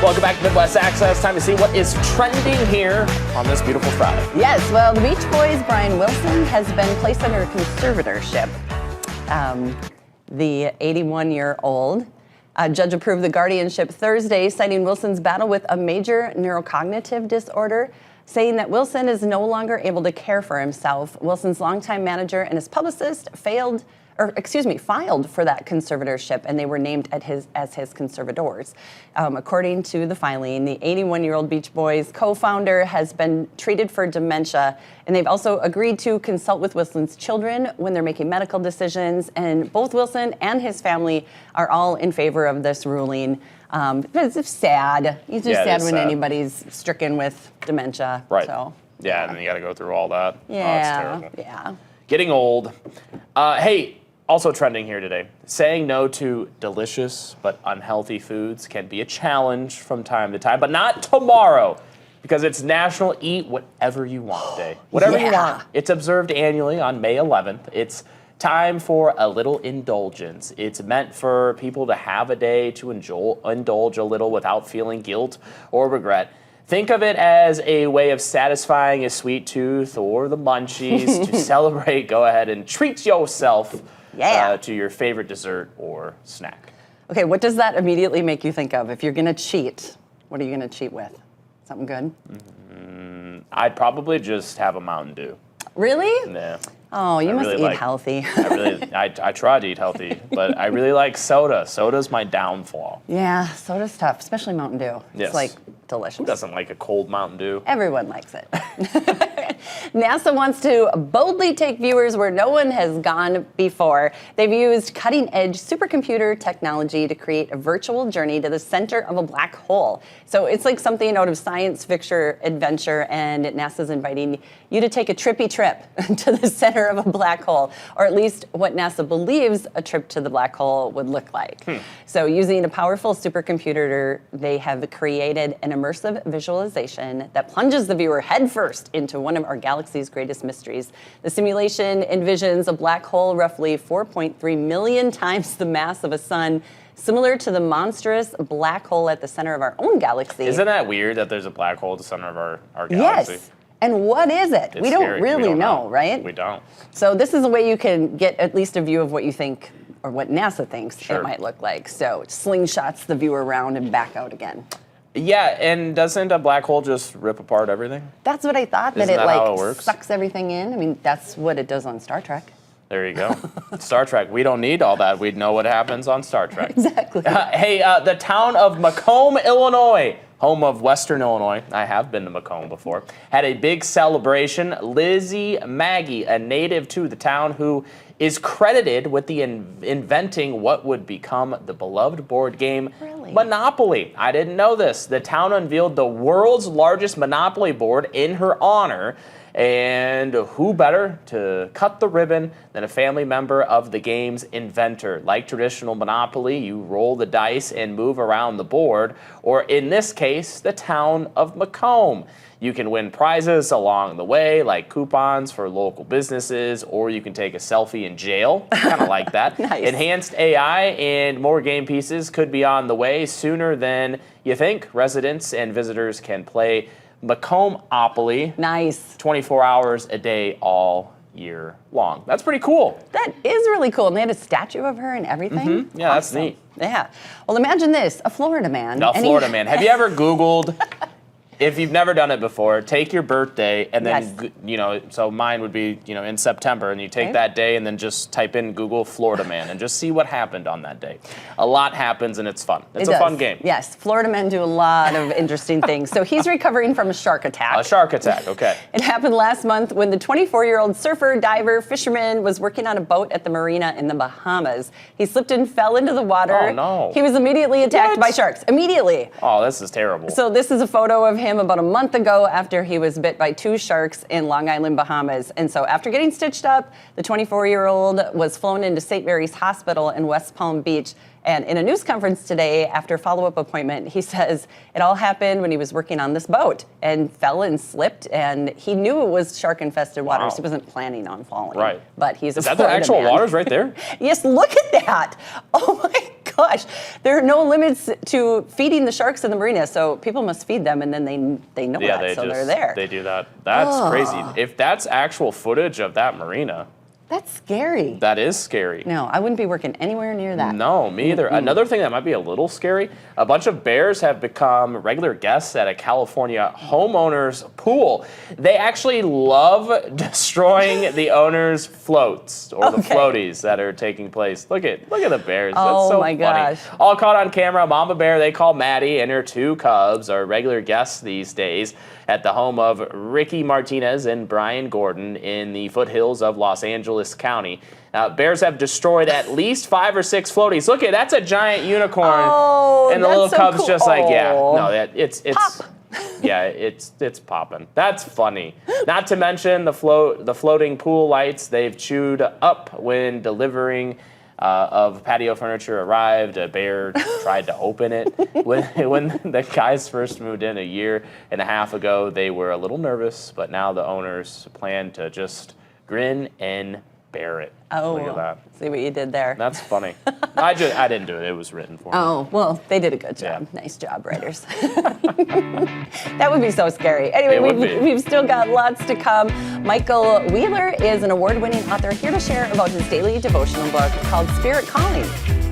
Welcome back to Midwest Access. Time to see what is trending here on this beautiful Friday. Yes, well, the Beach Boys' Brian Wilson has been placed under conservatorship. The 81-year-old judge approved the guardianship Thursday, citing Wilson's battle with a major neurocognitive disorder, saying that Wilson is no longer able to care for himself. Wilson's longtime manager and his publicist filed for that conservatorship, and they were named as his conservators. According to the filing, the 81-year-old Beach Boys co-founder has been treated for dementia, and they've also agreed to consult with Wilson's children when they're making medical decisions, and both Wilson and his family are all in favor of this ruling. It's sad. It's just sad when anybody's stricken with dementia. Right. So, yeah, and then you got to go through all that. Yeah. Oh, it's terrible. Yeah. Getting old. Hey, also trending here today. Saying no to delicious but unhealthy foods can be a challenge from time to time, but not tomorrow, because it's National Eat Whatever You Want Day. Whatever you want. It's observed annually on May 11th. It's time for a little indulgence. It's meant for people to have a day to indulge a little without feeling guilt or regret. Think of it as a way of satisfying a sweet tooth or the munchies. To celebrate, go ahead and treat yourself to your favorite dessert or snack. Okay, what does that immediately make you think of? If you're going to cheat, what are you going to cheat with? Something good? I'd probably just have a Mountain Dew. Really? Yeah. Oh, you must eat healthy. I try to eat healthy, but I really like soda. Soda's my downfall. Yeah, soda's tough, especially Mountain Dew. Yes. It's like delicious. Who doesn't like a cold Mountain Dew? Everyone likes it. NASA wants to boldly take viewers where no one has gone before. They've used cutting-edge supercomputer technology to create a virtual journey to the center of a black hole. So it's like something out of science fiction adventure, and NASA's inviting you to take a trippy trip to the center of a black hole, or at least what NASA believes a trip to the black hole would look like. So using a powerful supercomputer, they have created an immersive visualization that plunges the viewer headfirst into one of our galaxy's greatest mysteries. The simulation envisions a black hole roughly 4.3 million times the mass of a sun, similar to the monstrous black hole at the center of our own galaxy. Isn't that weird that there's a black hole at the center of our galaxy? Yes. And what is it? It's we don't scary. really know, right? We don't. So this is a way you can get at least a view of what you think, or what NASA thinks it might look like. So it slingshots the viewer around and back out again. Yeah, and doesn't a black hole just rip apart everything? That's what I thought, Isn't that how it works? Sucks everything in. I mean, that's what it does on Star Trek. There you go. Star Trek. We don't need all that. We'd know what happens on Star Trek. Exactly. Hey, the town of Macomb, Illinois, home of Western Illinois, I have been to Macomb before, had a big celebration. Lizzie Maggie, a native to the town who is credited with inventing what would become the beloved board game Monopoly. I didn't know this. The town unveiled the world's largest Monopoly board in her honor. And who better to cut the ribbon than a family member of the game's inventor? Like traditional Monopoly, you roll the dice and move around the board, or in this case, the town of Macomb. You can win prizes along the way, like coupons for local businesses, or you can take a selfie in jail. Kind of like that. Nice. Enhanced AI and more game pieces could be on the way sooner than you think. Residents and visitors can play Macombopoly. Nice. 24 hours a day, all year long. That's pretty cool. That is really cool. And they had a statue of her and everything. Yeah, that's neat. Yeah. Well, imagine this, a Florida man. A Florida man. Have you ever Googled, if you've never done it before, take your birthday and then, so mine would be, in September, and you take that day and then just type in Google Florida man and just see what happened on that day. A lot happens and it's fun. It's a fun game. Yes, Florida men do a lot of interesting things. So he's recovering from a shark attack. A shark attack, okay. It happened last month when the 24-year-old surfer, diver, fisherman was working on a boat at the marina in the Bahamas. He slipped and fell into the water. Oh, no. He was immediately attacked by sharks. Immediately. Oh, this is terrible. So this is a photo of him about a month ago after he was bit by 2 sharks in Long Island, Bahamas. And so after getting stitched up, the 24-year-old was flown into St. Mary's Hospital in West Palm Beach. And in a news conference today, after a follow-up appointment, he says it all happened when he was working on this boat and fell and slipped, and he knew it was shark-infested waters. He wasn't planning on falling. Right. But he's a Is that the actual waters right there? Yes, look at that. Oh, my God. gosh. There are no limits to feeding the sharks in the marina, so people must feed them, and then they know that, so they're there. They do that. That's crazy. If that's actual footage of that marina, That's scary. that is scary. No, I wouldn't be working anywhere near that. No, me either. Another thing that might be a little scary, a bunch of bears have become regular guests at a California homeowner's pool. They actually love destroying the owner's floats or the floaties that are taking place. Look at the bears. That's so my funny. gosh. All caught on camera. Mama bear, they call Maddie, and her 2 cubs are regular guests these days at the home of Ricky Martinez and Brian Gordon in the foothills of Los Angeles County. Bears have destroyed at least 5 or 6 floaties. Look at that's a giant unicorn, and the that's little so cubs cool. just like Aw. it's Pop. yeah, it's popping. That's funny. Not to mention the floating pool lights they've chewed up when delivering of patio furniture arrived. A bear tried to open it. When the guys first moved in a year and a half ago, they were a little nervous, but now the owners plan to just grin and bear it. Oh, look at that. See what you did there. That's funny. I didn't do it. It was written for me. Oh, well, they did a good job. Yeah. Nice job, writers. That would be so scary. Anyway, It would be. we've still got lots to come. Michael Wheeler is an award-winning author here to share about his daily devotional book called Spirit Calling.